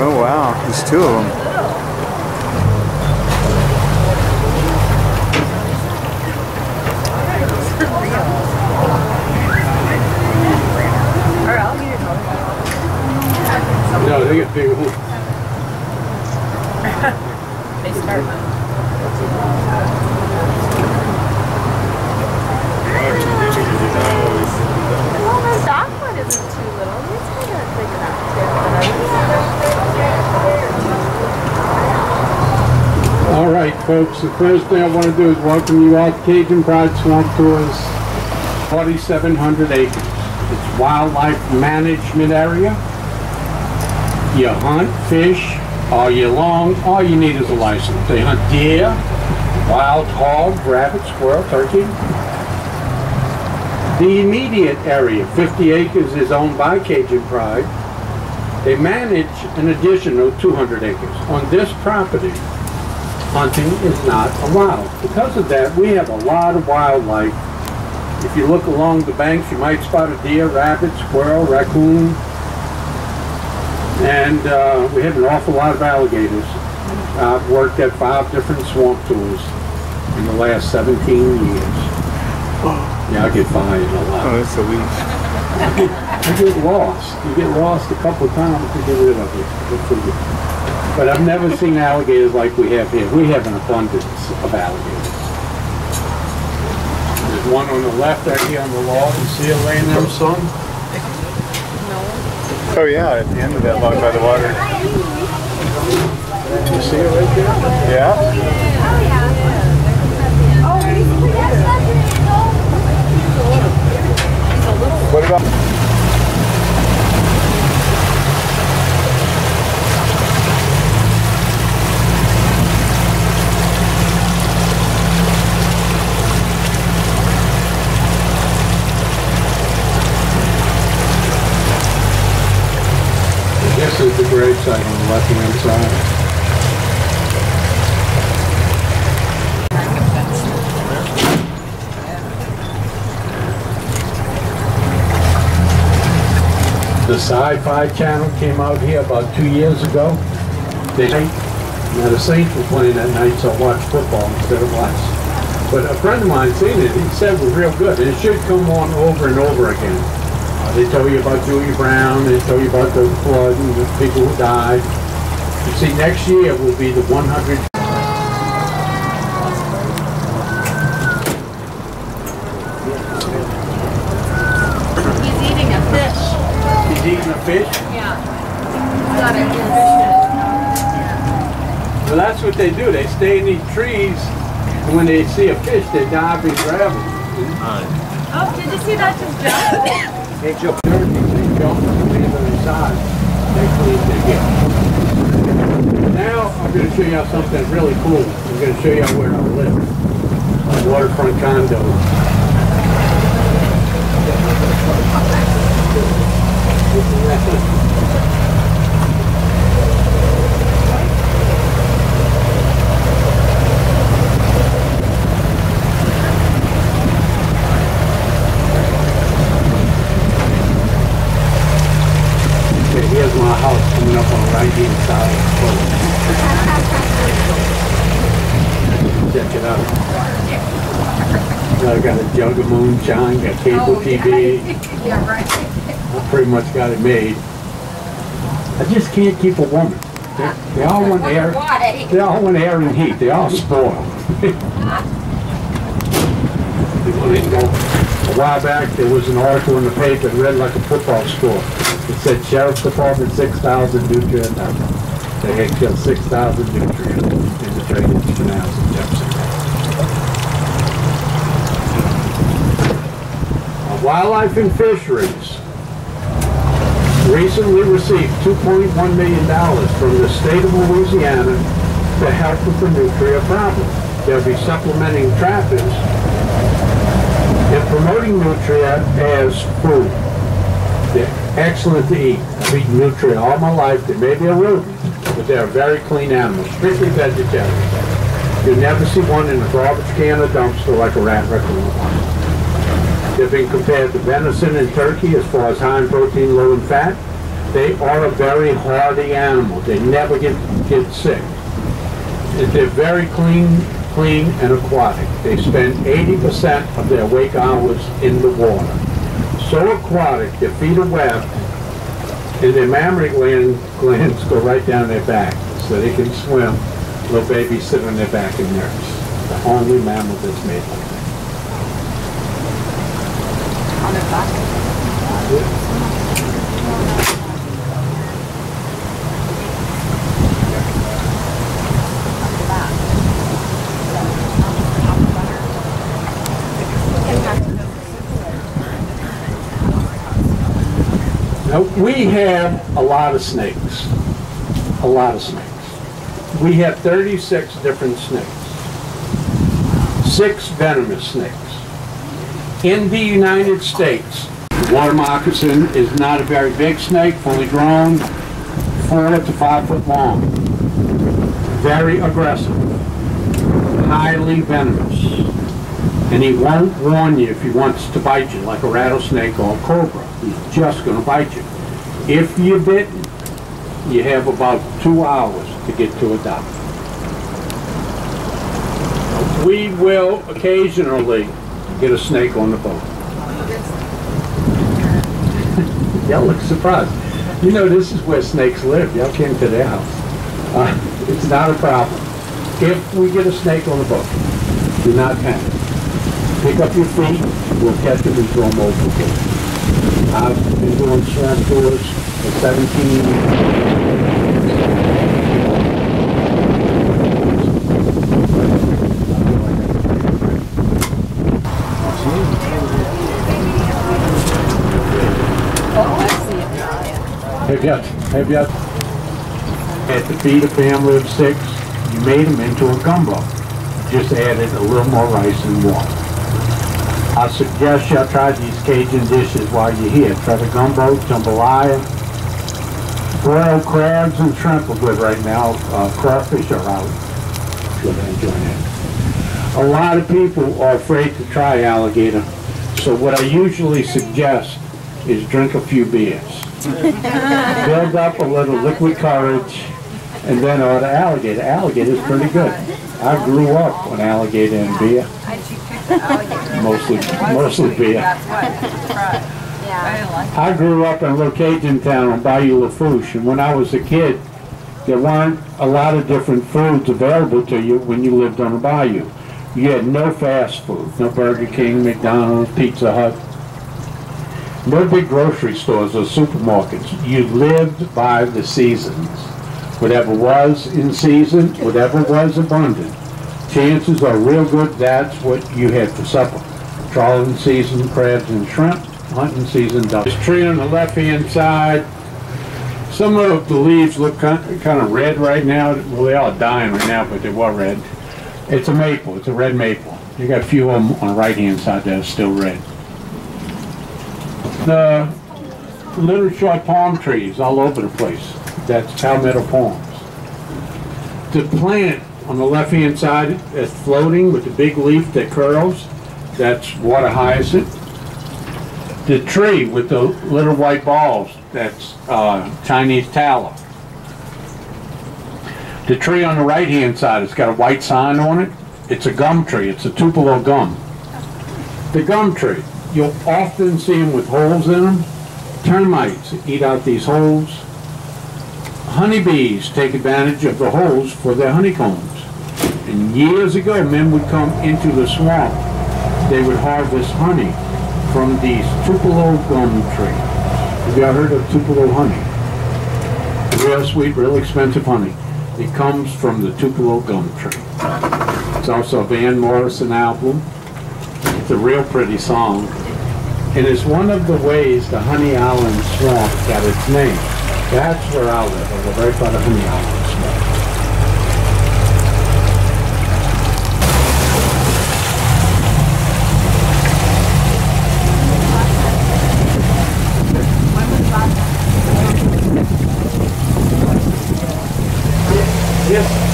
Oh wow, there's two of them. No, they get big ones. They start. Well, the dog one isn't too little. He's kind of big enough too. All right, folks, the first thing I want to do is welcome you all to Cajun Pride Swamp Tours, 4,700 acres. It's wildlife management area. You hunt, fish, all year long. All you need is a license. They hunt deer, wild hog, rabbit, squirrel, turkey. The immediate area, 50 acres, is owned by Cajun Pride. They manage an additional 200 acres. On this property, hunting is not allowed. Because of that, we have a lot of wildlife. If you look along the banks, you might spot a deer, rabbit, squirrel, raccoon. And we have an awful lot of alligators. I've worked at 5 different swamp tours in the last 17 years. Yeah, I get fined a lot. Oh, that's a week. I get lost. You get lost a couple of times to get rid of it. But I've never seen alligators like we have here. We have an abundance of alligators. There's one on the left right here on the log. You see it laying there, son? Oh yeah, at the end of that log by the water. You see it right there? Yeah? What about... This is the grave site on the left-hand side. The Sci-Fi channel came out here about 2 years ago. Now the Saints were playing that night, so I watched football instead of watch. But a friend of mine seen it. He said it was real good. And it should come on over and over again. They tell you about Julie Brown, they tell you about the flood and the people who died. You see, next year will be the 100. He's eating a fish. He's eating a fish? Yeah. He's got a fish. Well, that's what they do. They stay in these trees, and when they see a fish, they dive and grab them. Oh, did you see that just jump? They jump turkeys, they jump on the other side. They clean their gift. Now I'm going to show you something really cool. I'm going to show you where I live. A waterfront condo. Here's my house coming up on the right-hand side of the Check it out. I got a jug of moonshine, got cable TV. Yeah, right. I pretty much got it made. I just can't keep a woman. They all want air. They all want air and heat. They all spoil. A while back, there was an article in the paper that read like a football score. It said Sheriff's Department 6,000 nutrient. They had killed 6,000 nutrients in the drainage canals in Jefferson. Wildlife and Fisheries recently received $2.1 million from the state of Louisiana to help with the nutria problem. They'll be supplementing trappers and promoting nutria as food. They're excellent to eat. I've eaten nutria all my life. They may be a rodent, but they're very clean animals, strictly vegetarian. You'll never see one in a garbage can or dumpster like a rat raccoon. They've been compared to venison and turkey as far as high in protein, low in fat. They are a very hardy animal. They never get sick. They're very clean and aquatic. They spend 80% of their wake hours in the water. So aquatic, their feet are webbed, and their mammary glands go right down their back, so they can swim. Little babies sit on their back and nurse. The only mammal that's made like that. On their back. Now, we have a lot of snakes. A lot of snakes. We have 36 different snakes. 6 venomous snakes. In the United States, the water moccasin is not a very big snake, fully grown, 4 to 5 foot long. Very aggressive. Highly venomous. And he won't warn you if he wants to bite you, like a rattlesnake or a cobra. He's just going to bite you. If you're bitten, you have about 2 hours to get to a doctor. We will occasionally get a snake on the boat. Y'all look surprised. You know, this is where snakes live. Y'all came to their house. It's not a problem. If we get a snake on the boat, do not panic. Pick up your feet, we'll catch them and throw them overboard. I've been doing swamp tours for 17 years. Have you had to feed a family of 6? You made them into a gumbo. Just added a little more rice and water. I suggest y'all try these Cajun dishes while you're here. Try the gumbo, jambalaya, broiled crabs and shrimp are good right now. Crawfish are out. Good, enjoy that. A lot of people are afraid to try alligator, so what I usually suggest is drink a few beers. Build up a little liquid courage, and then order alligator. Alligator is pretty good. I grew up on alligator and beer. Mostly beer. I grew up in a little Cajun town on Bayou Lafourche, and when I was a kid, there weren't a lot of different foods available to you when you lived on a bayou. You had no fast food, no Burger King, McDonald's, Pizza Hut. No big grocery stores or supermarkets. You lived by the seasons. Whatever was in season, whatever was abundant. Chances are real good that's what you had for supper. Trawling season, crabs and shrimp. Hunting season, duck. This tree on the left-hand side, some of the leaves look kind of red right now. Well, they are dying right now, but they were red. It's a maple. It's a red maple. You got a few of them on the right-hand side that are still red. The little short palm trees all over the place. That's palmetto palms. The plant on the left-hand side that's floating with the big leaf that curls, that's water hyacinth. The tree with the little white balls, that's Chinese tallow. The tree on the right-hand side, it's got a white sign on it. It's a gum tree. It's a tupelo gum. The gum tree. You'll often see them with holes in them. Termites eat out these holes. Honeybees take advantage of the holes for their honeycombs. And years ago, men would come into the swamp. They would harvest honey from these tupelo gum trees. Have you ever heard of tupelo honey? Real sweet, real expensive honey. It comes from the tupelo gum tree. It's also a Van Morrison album. It's a real pretty song. And it's one of the ways the Honey Island Swamp got its name. That's where I live. I live right by the Honey Island Swamp.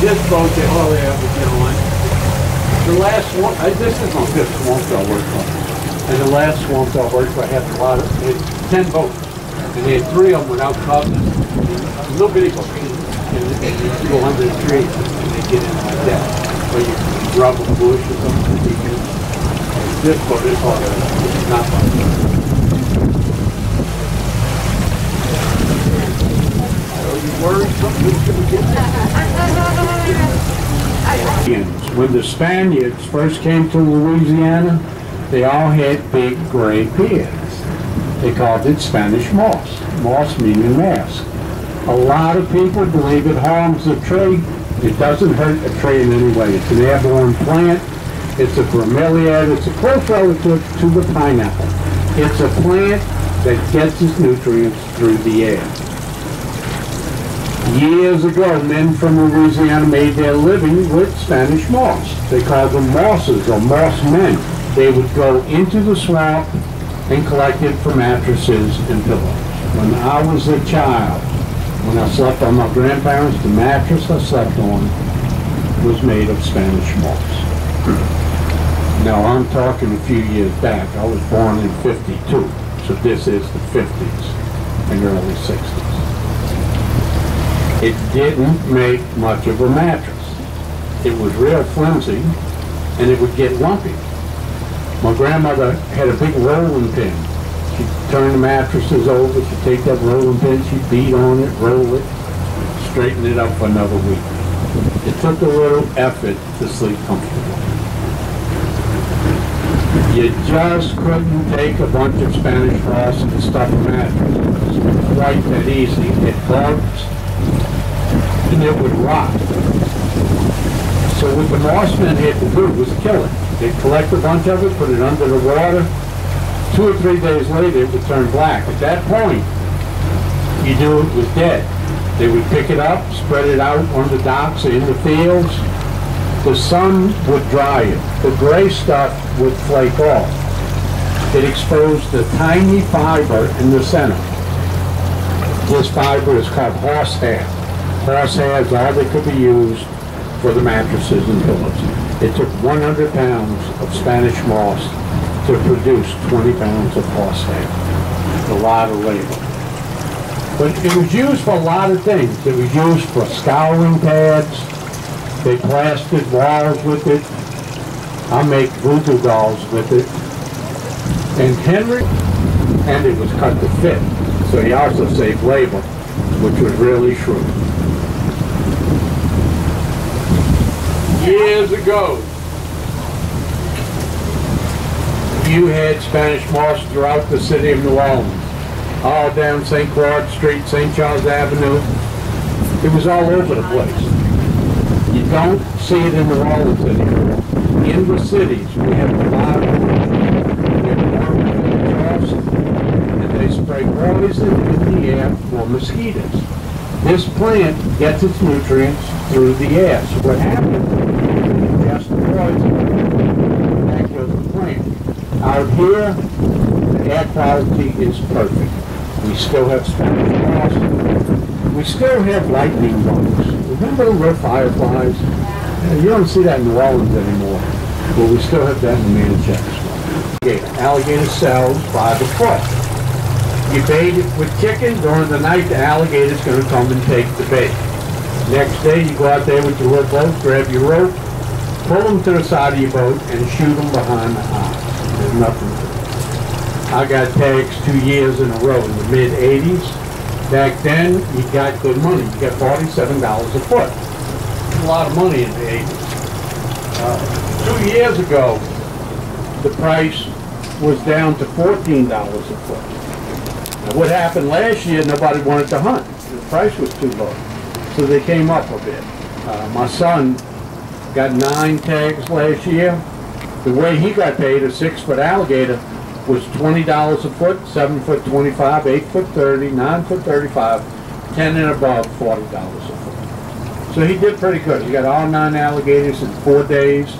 This boat they hardly ever get on. The last one, this is my 5th swamp I worked on. And the last swamp I worked for had a lot of, 10 boats. And they had 3 of them without covers. Little bitty boat. And you go under the tree and they get in like that. Or you rub a bush or something. You can, this boat is hard. It's not like that. When the Spaniards first came to Louisiana, they all had big gray beards. They called it Spanish moss. Moss meaning mask. A lot of people believe it harms the tree. It doesn't hurt the tree in any way. It's an airborne plant. It's a bromeliad. It's a close relative to the pineapple. It's a plant that gets its nutrients through the air. Years ago, men from Louisiana made their living with Spanish moss. They called them mosses or moss men. They would go into the swamp and collect it for mattresses and pillows. When I was a child, when I slept on my grandparents, the mattress I slept on was made of Spanish moss. Now I'm talking a few years back. I was born in '52, so this is the '50s and early '60s. It didn't make much of a mattress. It was real flimsy, and it would get lumpy. My grandmother had a big rolling pin. She'd turn the mattresses over, she'd take that rolling pin, she'd beat on it, roll it, straighten it up for another week. It took a little effort to sleep comfortably. You just couldn't take a bunch of Spanish moss and stuff a mattress. It was quite that easy. It bugs, and it would rot. So what the moss men had to do was kill it. They'd collect a bunch of it, put it under the water. 2 or 3 days later, it would turn black. At that point, you knew it was dead. They would pick it up, spread it out on the docks or in the fields. The sun would dry it. The gray stuff would flake off. It exposed the tiny fiber in the center. This fiber is called horsehair. Horsehair is all that could be used for the mattresses and pillows. It took 100 pounds of Spanish moss to produce 20 pounds of horsehair. A lot of labor. But it was used for a lot of things. It was used for scouring pads. They plastered walls with it. I make voodoo dolls with it. And it was cut to fit. So he also saved labor, which was really shrewd. Years ago, you had Spanish moss throughout the city of New Orleans, all down St. Claude Street, St. Charles Avenue. It was all over the place. You don't see it in New Orleans anymore. In the cities, we have a lot of and they spray poison in the air for mosquitoes. This plant gets its nutrients through the air. So what happens? Just the poison. That goes the plant. Out here, the air quality is perfect. We still have Spanish moss. We still have lightning bugs. Remember the little fireflies? You don't see that in New Orleans anymore. But we still have that in the Manchester. Alligator cells by the foot. You bait it with chicken. During the night, the alligator's going to come and take the bait. Next day, you go out there with your little boat, grab your rope, pull them to the side of your boat, and shoot them behind the eyes. There's nothing to it. I got tags 2 years in a row in the mid-'80s. Back then, you got good money. You got $47 a foot. A lot of money in the 80s. 2 years ago, the price was down to $14 a foot. Now, what happened last year, nobody wanted to hunt. The price was too low. So they came up a bit. My son got 9 tags last year. The way he got paid, a 6-foot alligator, was $20 a foot, 7 foot 25, 8 foot 30, 9 foot 35, 10 and above, $40 a foot. So he did pretty good. He got all 9 alligators in 4 days,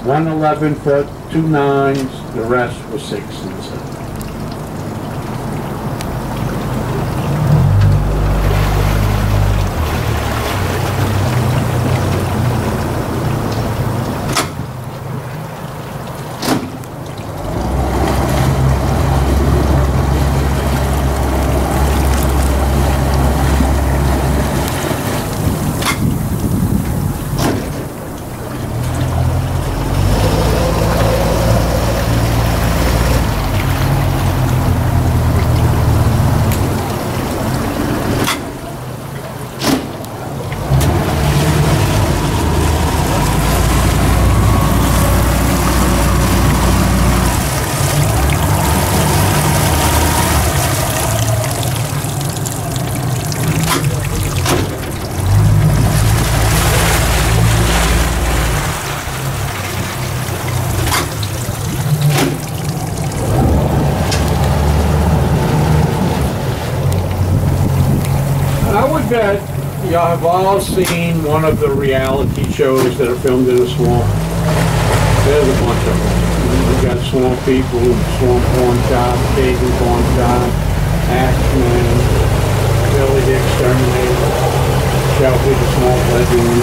1 11 foot, 2 9s, the rest was 6 and 7. bet y'all have all seen one of the reality shows that are filmed in the swamp. There's a bunch of them. We've got swamp people, swamp porn shop, Cajun porn shop, Axeman, Billy the Exterminator, Shelby the Swamp Legend,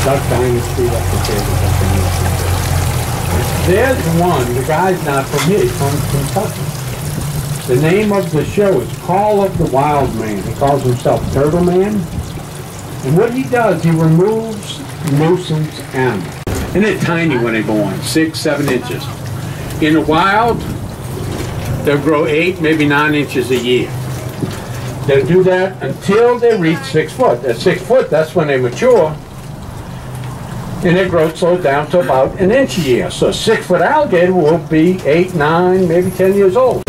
Duck Dynasty, that's the favorite definition. There's one, the guy's not from here, he's from Kentucky. The name of the show is Call of the Wild Man. He calls himself Turtle Man. And what he does, he removes nuisance animals. And they're tiny when they go on, 6, 7 inches. In the wild, they'll grow 8, maybe 9 inches a year. They'll do that until they reach 6 foot. At 6 foot, that's when they mature. And their growth slows down to about 1 inch a year. So a 6 foot alligator will be 8, 9, maybe 10 years old.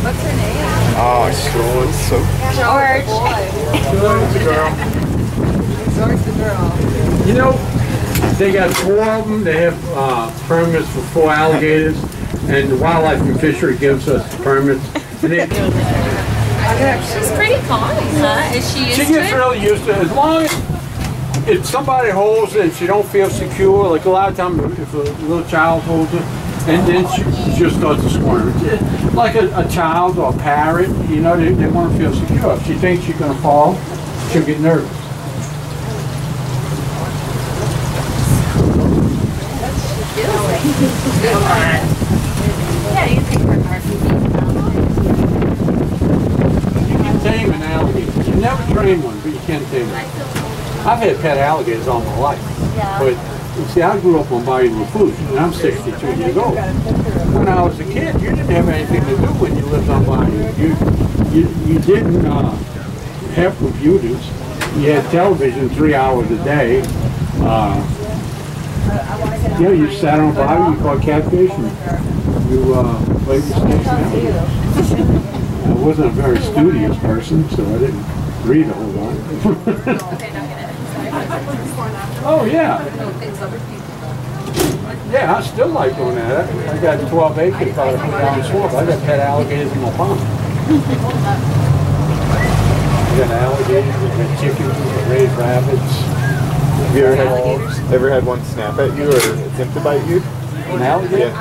What's her name? Oh, sure. It's so George. George the girl. George the girl. You know, they got 4 of them. They have permits for 4 alligators, and the Wildlife and Fishery gives us permits. And She's pretty calm, huh? Is she used she to gets it? really used to it. As long as if somebody holds it and she don't feel secure, like a lot of times if a little child holds it, and then she just starts to squirm. Like a child or a parrot, you know, they want to feel secure. If she thinks she's going to fall, she'll get nervous. Yeah, you think we're hard. You can tame an alligator. You never train one, but you can tame one. I've had pet alligators all my life. Yeah. But you see, I grew up on Bayou Lafourche, and I'm 62 years old. When I was a kid, you didn't have anything to do when you lived on Bayou. You didn't have computers. You had television 3 hours a day. You know, you sat on Bayou, you caught catfish, and you played with snakes and alligators. I wasn't a very studious person, so I didn't read a whole lot. Oh, yeah. Yeah, I still like doing that. I got 12 acres out of down the swamp. I got pet alligators in my pond. I got alligators, I got chickens, I raised rabbits. Have you ever had one snap at you or attempt to bite you? An alligator?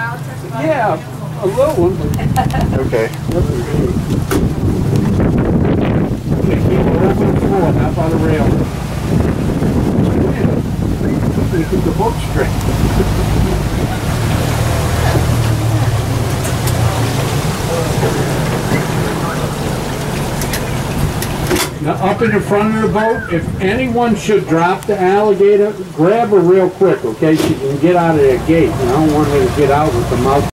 Yeah, a little one. But Okay. How about a rail? Keep the boat straight. Now up in the front of the boat, if anyone should drop the alligator, grab her real quick, okay? She can get out of that gate. And I don't want her to get out with the mouth